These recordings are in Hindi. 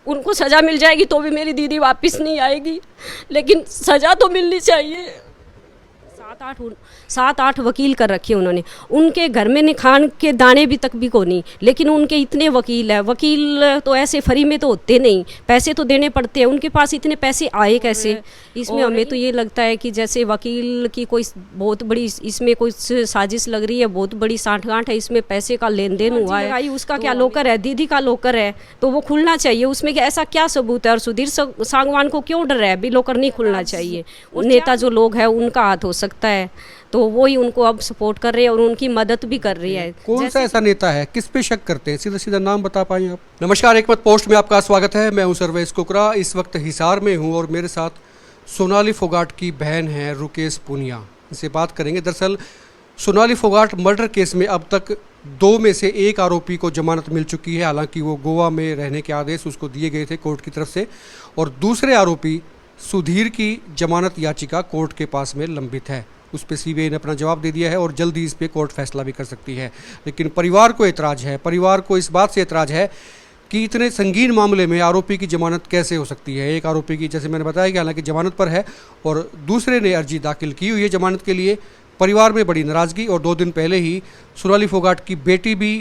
उनको सज़ा मिल जाएगी तो भी मेरी दीदी वापस नहीं आएगी, लेकिन सज़ा तो मिलनी चाहिए। सात आठ वकील कर रखे उन्होंने, उनके घर में निखान के दाने भी तक भी को नहीं, लेकिन उनके इतने वकील है। वकील तो ऐसे फ्री में तो होते नहीं, पैसे तो देने पड़ते हैं। उनके पास इतने पैसे आए कैसे? इसमें हमें तो ये लगता है कि जैसे वकील की कोई बहुत बड़ी इसमें कोई साजिश लग रही है, बहुत बड़ी साठगांठ है, इसमें पैसे का लेन देन हुआ है। उसका क्या लॉकर है, दीदी का लॉकर है, तो वो खुलना चाहिए। उसमें ऐसा क्या सबूत है? और सुधीर सांगवान को क्यों डर है? अभी लॉकर नहीं खुलना चाहिए। नेता जो लोग हैं उनका हाथ हो सकता है, तो वो ही उनको अब सपोर्ट कर रहे हैं और उनकी मदद भी कर रही है। कौन सा ऐसा नेता है, किस पे शक करते हैं? सीधा सीधा नाम बता पाएं आप? नमस्कार, एक मत पोस्ट में आपका स्वागत है। मैं हूं सर्वेश कुकरा। इस वक्त हिसार में हूं और मेरे साथ सोनाली फोगाट की बहन है रुकेश पूनिया। इनसे बात करेंगे। दरअसल सोनाली फोगाट मर्डर केस में अब तक 2 में से 1 आरोपी को जमानत मिल चुकी है। हालांकि वो गोवा में रहने के आदेश उसको दिए गए थे कोर्ट की तरफ से, और दूसरे आरोपी सुधीर की जमानत याचिका कोर्ट के पास में लंबित है। उस पर सीबीआई ने अपना जवाब दे दिया है और जल्दी इस पे कोर्ट फैसला भी कर सकती है। लेकिन परिवार को ऐतराज़ है, परिवार को इस बात से ऐतराज़ है कि इतने संगीन मामले में आरोपी की जमानत कैसे हो सकती है। एक आरोपी की, जैसे मैंने बताया कि हालांकि जमानत पर है, और दूसरे ने अर्जी दाखिल की हुई है जमानत के लिए। परिवार में बड़ी नाराज़गी, और 2 दिन पहले ही सोनाली फोगाट की बेटी भी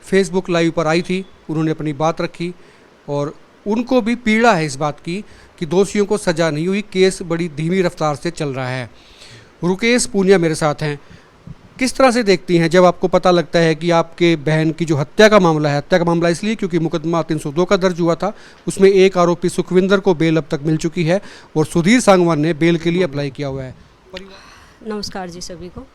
फेसबुक लाइव पर आई थी। उन्होंने अपनी बात रखी और उनको भी पीड़ा है इस बात की कि दोषियों को सज़ा नहीं हुई, केस बड़ी धीमी रफ्तार से चल रहा है। रुकेश पूनिया मेरे साथ हैं। किस तरह से देखती हैं जब आपको पता लगता है कि आपके बहन की जो हत्या का मामला है, हत्या का मामला इसलिए क्योंकि मुकदमा 302 का दर्ज हुआ था, उसमें एक आरोपी सुखविंदर को बेल अब तक मिल चुकी है और सुधीर सांगवान ने बेल के लिए अप्लाई किया हुआ है। नमस्कार जी सभी को।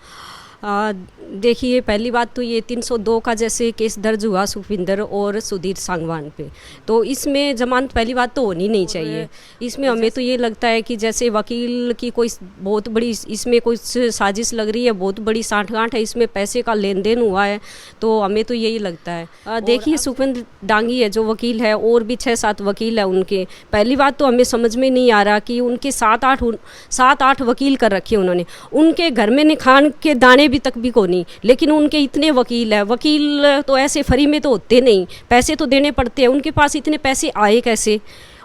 देखिए, पहली बात तो ये 302 का जैसे केस दर्ज हुआ सुखविंदर और सुधीर सांगवान पे, तो इसमें जमानत पहली बात तो होनी नहीं चाहिए। इसमें हमें तो ये लगता है कि जैसे वकील की कोई बहुत बड़ी इसमें कोई साजिश लग रही है, बहुत बड़ी साठगांठ है, इसमें पैसे का लेन देन हुआ है, तो हमें तो यही लगता है। देखिए, सुखविंदर डांगी है जो वकील है, और भी 6-7 वकील है उनके। पहली बात तो हमें समझ में नहीं आ रहा कि उनके 7-8 वकील कर रखे उन्होंने, उनके घर में निखान के दाने भी तक भी को नहीं, लेकिन उनके इतने वकील है। वकील तो ऐसे फ्री में तो होते नहीं, पैसे तो देने पड़ते हैं। उनके पास इतने पैसे आए कैसे?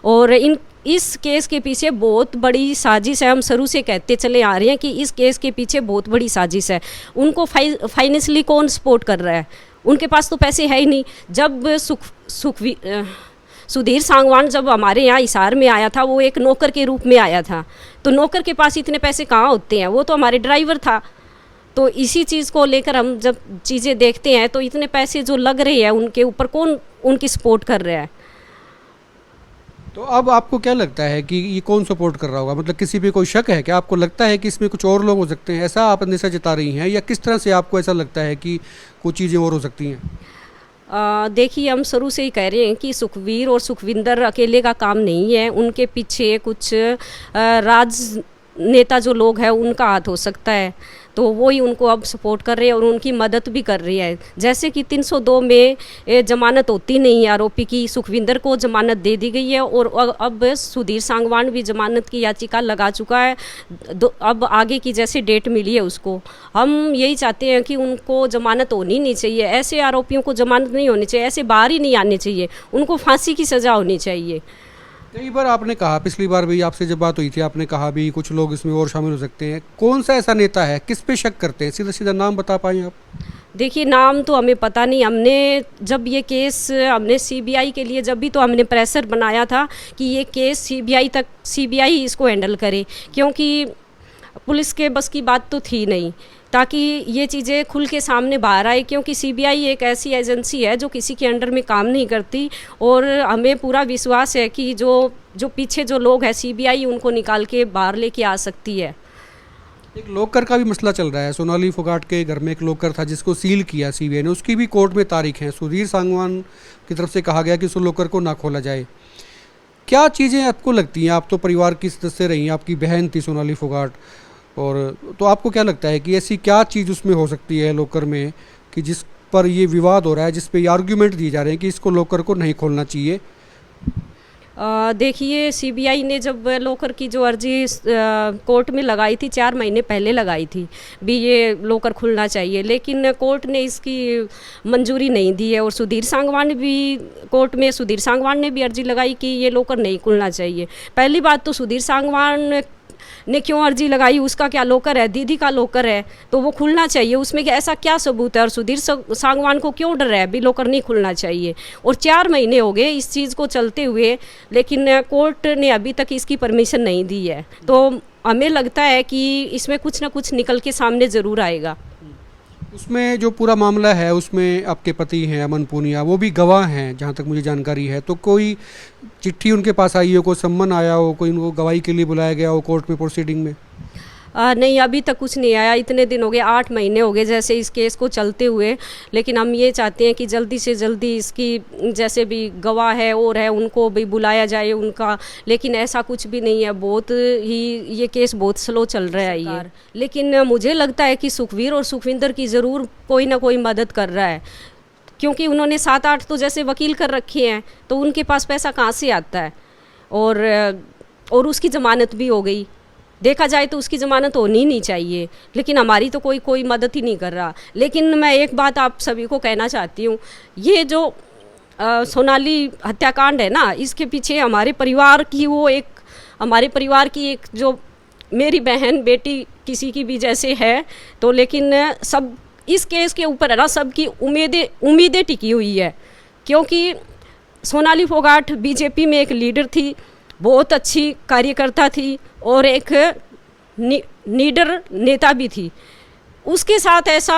और इस केस के पीछे बहुत बड़ी साजिश है। हम शुरू से कहते चले आ रहे हैं कि इस केस के पीछे बहुत बड़ी साजिश है। उनको फाइनेंशियली कौन सपोर्ट कर रहा है? उनके पास तो पैसे है ही नहीं। जब सुधीर सांगवान जब हमारे यहाँ हिसार में आया था, वो एक नौकर के रूप में आया था, तो नौकर के पास इतने पैसे कहाँ होते हैं? वो तो हमारे ड्राइवर था। तो इसी चीज़ को लेकर हम जब चीज़ें देखते हैं तो इतने पैसे जो लग रहे हैं उनके ऊपर, कौन उनकी सपोर्ट कर रहा है? तो अब आपको क्या लगता है कि ये कौन सपोर्ट कर रहा होगा? मतलब किसी पे कोई शक है क्या? आपको लगता है कि इसमें कुछ और लोग हो सकते हैं, ऐसा आप अंदेशा जता रही हैं, या किस तरह से आपको ऐसा लगता है कि कुछ चीज़ें और हो सकती हैं? देखिए, हम शुरू से ही कह रहे हैं कि सुखवीर और सुखविंदर अकेले का काम नहीं है। उनके पीछे कुछ राजनेता जो लोग हैं उनका हाथ हो सकता है, तो वो ही उनको अब सपोर्ट कर रहे हैं और उनकी मदद भी कर रही है। जैसे कि 302 में जमानत होती नहीं है आरोपी की, सुखविंदर को जमानत दे दी गई है, और अब सुधीर सांगवान भी जमानत की याचिका लगा चुका है। अब आगे की जैसे डेट मिली है उसको, हम यही चाहते हैं कि उनको जमानत होनी नहीं चाहिए। ऐसे आरोपियों को जमानत नहीं होनी चाहिए, ऐसे बाहर ही नहीं आने चाहिए, उनको फांसी की सज़ा होनी चाहिए। कई बार आपने कहा, पिछली बार भी आपसे जब बात हुई थी आपने कहा भी कुछ लोग इसमें और शामिल हो सकते हैं। कौन सा ऐसा नेता है, किस पे शक करते हैं? सीधा सीधा नाम बता पाएं आप? देखिए, नाम तो हमें पता नहीं। हमने जब ये केस हमने सीबीआई के लिए जब भी तो हमने प्रेशर बनाया था कि ये केस सीबीआई इसको हैंडल करे, क्योंकि पुलिस के बस की बात तो थी नहीं, ताकि ये चीज़ें खुल के सामने बाहर आए। क्योंकि सीबीआई एक ऐसी एजेंसी है जो किसी के अंडर में काम नहीं करती, और हमें पूरा विश्वास है कि जो पीछे जो लोग हैं सीबीआई उनको निकाल के बाहर लेके आ सकती है। एक लॉकर का भी मसला चल रहा है। सोनाली फोगाट के घर में एक लॉकर था जिसको सील किया सीबीआई ने, उसकी भी कोर्ट में तारीख है। सुधीर सांगवान की तरफ से कहा गया कि उस लॉकर को ना खोला जाए। क्या चीज़ें आपको लगती हैं? आप तो परिवार की सदस्य रही, आपकी बहन थी सोनाली फोगाट, और तो आपको क्या लगता है कि ऐसी क्या चीज़ उसमें हो सकती है लॉकर में कि जिस पर ये विवाद हो रहा है, जिस पे ये आर्ग्यूमेंट दिए जा रहे हैं कि इसको लॉकर को नहीं खोलना चाहिए? देखिए सीबीआई ने जब लोकर की जो अर्जी कोर्ट में लगाई थी 4 महीने पहले लगाई थी भी ये लोकर खुलना चाहिए, लेकिन कोर्ट ने इसकी मंजूरी नहीं दी है। और सुधीर सांगवान भी कोर्ट में सुधीर सांगवान ने भी अर्जी लगाई कि ये लोकर नहीं खुलना चाहिए। पहली बात तो सुधीर सांगवान ने क्यों अर्जी लगाई, उसका क्या लोकर है, दीदी का लोकर है तो वो खुलना चाहिए, उसमें ऐसा क्या सबूत है। और सुधीर सांगवान को क्यों डर है भी लोकर नहीं खुलना चाहिए। और 4 महीने हो गए इस चीज़ को चलते हुए, लेकिन कोर्ट ने अभी तक इसकी परमिशन नहीं दी है। तो हमें लगता है कि इसमें कुछ ना कुछ निकल के सामने ज़रूर आएगा। उसमें जो पूरा मामला है उसमें आपके पति हैं अमन पूनिया, वो भी गवाह हैं जहाँ तक मुझे जानकारी है। तो कोई चिट्ठी उनके पास आई हो, कोई सम्मन आया हो, कोई उनको गवाही के लिए बुलाया गया हो कोर्ट में प्रोसीडिंग में? नहीं, अभी तक कुछ नहीं आया। इतने दिन हो गए, 8 महीने हो गए जैसे इस केस को चलते हुए। लेकिन हम ये चाहते हैं कि जल्दी से जल्दी इसकी जैसे भी गवाह है और है उनको भी बुलाया जाए उनका, लेकिन ऐसा कुछ भी नहीं है। बहुत ही ये केस बहुत स्लो चल रहा है ये। लेकिन मुझे लगता है कि सुखवीर और सुखविंदर की ज़रूर कोई ना कोई मदद कर रहा है, क्योंकि उन्होंने 7-8 तो जैसे वकील कर रखे हैं, तो उनके पास पैसा कहाँ से आता है। और उसकी ज़मानत भी हो गई, देखा जाए तो उसकी ज़मानत होनी नहीं चाहिए, लेकिन हमारी तो कोई मदद ही नहीं कर रहा। लेकिन मैं एक बात आप सभी को कहना चाहती हूँ, ये जो सोनाली हत्याकांड है ना, इसके पीछे हमारे परिवार की एक जो मेरी बहन बेटी किसी की भी जैसे है, तो लेकिन सब इस केस के ऊपर है ना, सबकी उम्मीदें टिकी हुई है। क्योंकि सोनाली फोगाट बीजेपी में एक लीडर थी, बहुत अच्छी कार्यकर्ता थी और एक लीडर नेता भी थी। उसके साथ ऐसा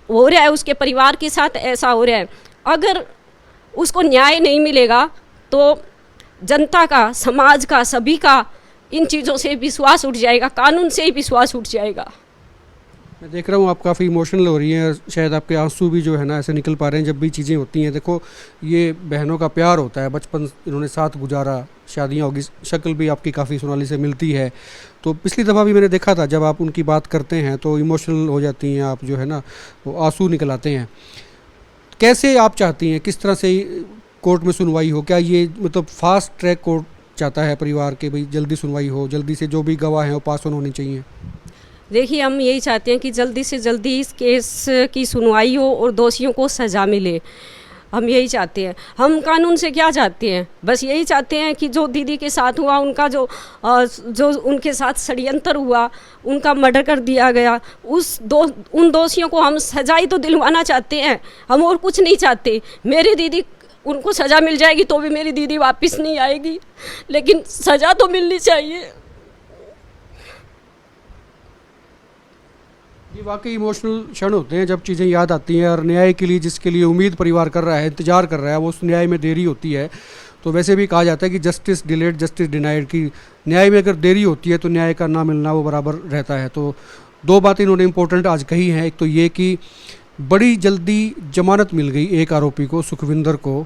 हो रहा है, उसके परिवार के साथ ऐसा हो रहा है। अगर उसको न्याय नहीं मिलेगा तो जनता का, समाज का, सभी का इन चीज़ों से विश्वास उठ जाएगा, कानून से ही विश्वास उठ जाएगा। मैं देख रहा हूँ आप काफ़ी इमोशनल हो रही हैं, शायद आपके आंसू भी जो है ना ऐसे निकल पा रहे हैं जब भी चीज़ें होती हैं। देखो ये बहनों का प्यार होता है, बचपन इन्होंने साथ गुजारा, शादियाँ होगी, शक्ल भी आपकी काफ़ी सोनाली से मिलती है। तो पिछली दफ़ा भी मैंने देखा था जब आप उनकी बात करते हैं तो इमोशनल हो जाती हैं आप, जो है ना वो आंसू निकल आते हैं। कैसे आप चाहती हैं, किस तरह से कोर्ट में सुनवाई हो? क्या ये मतलब फास्ट ट्रैक कोर्ट चाहता है परिवार के, भाई जल्दी सुनवाई हो, जल्दी से जो भी गवाह हैं वो पास ऑन होनी चाहिए? देखिए हम यही चाहते हैं कि जल्दी से जल्दी इस केस की सुनवाई हो और दोषियों को सज़ा मिले। हम यही चाहते हैं। हम कानून से क्या चाहते हैं, बस यही चाहते हैं कि जो दीदी के साथ हुआ, उनका जो उनके साथ षड्यंत्र हुआ, उनका मर्डर कर दिया गया, उन दोषियों को हम सजाई तो दिलवाना चाहते हैं, हम और कुछ नहीं चाहते। मेरी दीदी, उनको सज़ा मिल जाएगी तो भी मेरी दीदी वापस नहीं आएगी, लेकिन सज़ा तो मिलनी चाहिए। ये वाकई इमोशनल क्षण होते हैं जब चीज़ें याद आती हैं, और न्याय के लिए जिसके लिए उम्मीद परिवार कर रहा है, इंतजार कर रहा है, वो उस न्याय में देरी होती है। तो वैसे भी कहा जाता है कि जस्टिस डिलेड जस्टिस डिनाइड, की न्याय में अगर देरी होती है तो न्याय का ना मिलना वो बराबर रहता है। तो 2 बातें इन्होंने इंपॉर्टेंट आज कही हैं। एक तो ये कि बड़ी जल्दी जमानत मिल गई एक आरोपी को, सुखविंदर को,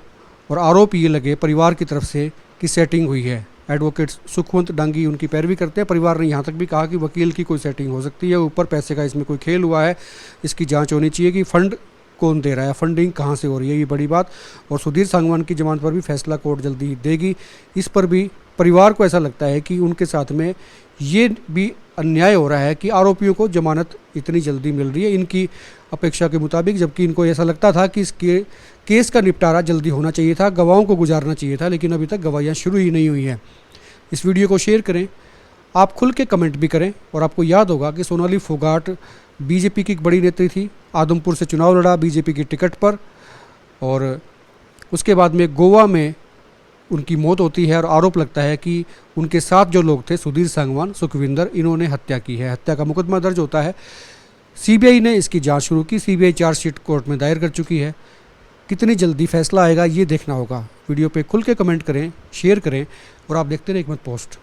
और आरोप ये लगे परिवार की तरफ से कि सेटिंग हुई है। एडवोकेट सुखवंत डांगी उनकी पैरवी करते हैं। परिवार ने यहाँ तक भी कहा कि वकील की कोई सेटिंग हो सकती है, ऊपर पैसे का इसमें कोई खेल हुआ है, इसकी जांच होनी चाहिए कि फंड कौन दे रहा है, फंडिंग कहाँ से हो रही है, ये बड़ी बात। और सुधीर सांगवान की जमानत पर भी फैसला कोर्ट जल्दी देगी। इस पर भी परिवार को ऐसा लगता है कि उनके साथ में ये भी अन्याय हो रहा है कि आरोपियों को जमानत इतनी जल्दी मिल रही है इनकी अपेक्षा के मुताबिक, जबकि इनको ऐसा लगता था कि इसके केस का निपटारा जल्दी होना चाहिए था, गवाहों को गुजारना चाहिए था, लेकिन अभी तक गवाहियाँ शुरू ही नहीं हुई हैं। इस वीडियो को शेयर करें, आप खुल के कमेंट भी करें। और आपको याद होगा कि सोनाली फोगाट बीजेपी की एक बड़ी नेत्री थी, आदमपुर से चुनाव लड़ा बीजेपी की टिकट पर, और उसके बाद में गोवा में उनकी मौत होती है और आरोप लगता है कि उनके साथ जो लोग थे, सुधीर सांगवान, सुखविंदर, इन्होंने हत्या की है। हत्या का मुकदमा दर्ज होता है। सीबीआई ने इसकी जांच शुरू की, सीबीआई चार्जशीट कोर्ट में दायर कर चुकी है। कितनी जल्दी फैसला आएगा ये देखना होगा। वीडियो पे खुल के कमेंट करें, शेयर करें, और आप देखते रहें एक मत पोस्ट।